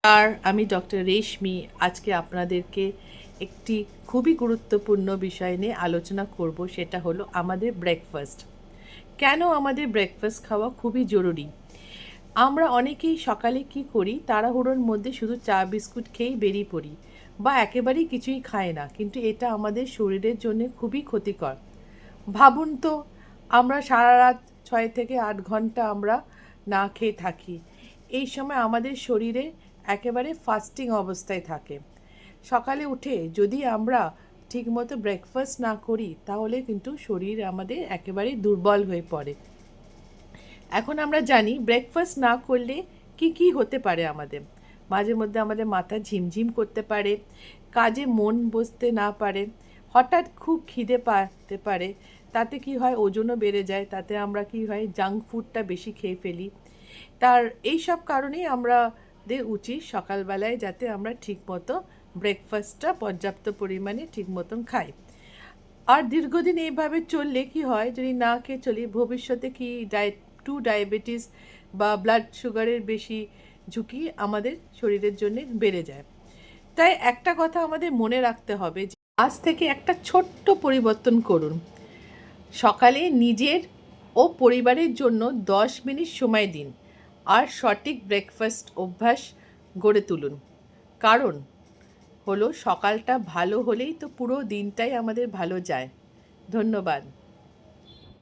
আর আমি ডক্টর রেশমি আজকে আপনাদেরকে একটি খুবই গুরুত্বপূর্ণ বিষয় নিয়ে আলোচনা করব। সেটা হলো আমাদের ব্রেকফাস্ট। কেন আমাদের ব্রেকফাস্ট খাওয়া খুবই জরুরি? আমরা অনেকেই সকালে কি করি, তাড়াহুড়োর মধ্যে শুধু চা বিস্কুট খেয়েই বেরিয়ে পড়ি বা একেবারেই কিছুই খায় না, কিন্তু এটা আমাদের শরীরের জন্য খুবই ক্ষতিকর। ভাবুন তো, আমরা সারা রাত 6 থেকে 8 ঘন্টা আমরা না খেয়ে থাকি। এই সময় আমাদের শরীরে একেবারে ফাস্টিং অবস্থায় থাকে। সকালে উঠে যদি আমরা ঠিকমতো ব্রেকফাস্ট না করি তাহলে কিন্তু শরীর আমাদের একেবারে দুর্বল হয়ে পড়ে। এখন আমরা জানি ব্রেকফাস্ট না করলে কি কি হতে পারে আমাদের। মাঝে মধ্যে আমাদের মাথা ঝিমঝিম করতে পারে, কাজে মন বসতে না পারে, হঠাৎ খুব খিদে পাতে পারে। তাতে কি হয়, ওজনও বেড়ে যায়। তাতে আমরা কি হয়, জাঙ্ক ফুডটা বেশি খেয়ে ফেলি। এই সব কারণেই আমাদের উচিত সকালবেলায় যাতে আমরা ঠিকমতো ব্রেকফাস্টটা পর্যাপ্ত পরিমাণে ঠিক মতন খাই। আর দীর্ঘদিন এইভাবে চললে কি হয়, যদি না খেয়ে চলি, ভবিষ্যতে কি ডায়াবেটিস বা ব্লাড সুগারের বেশি ঝুঁকি আমাদের শরীরের জন্য বেড়ে যায়। তাই একটা কথা আমাদের মনে রাখতে হবে যে আজ থেকে একটা ছোট্ট পরিবর্তন করুন। সকালে নিজের ও পরিবারের জন্য 10 মিনিট সময় দিন আর সঠিক ব্রেকফাস্ট অভ্যাস গড়ে তুলুন। কারণ হলো, সকালটা ভালো হলেই তো পুরো দিনটাই আমাদের ভালো যায়। ধন্যবাদ।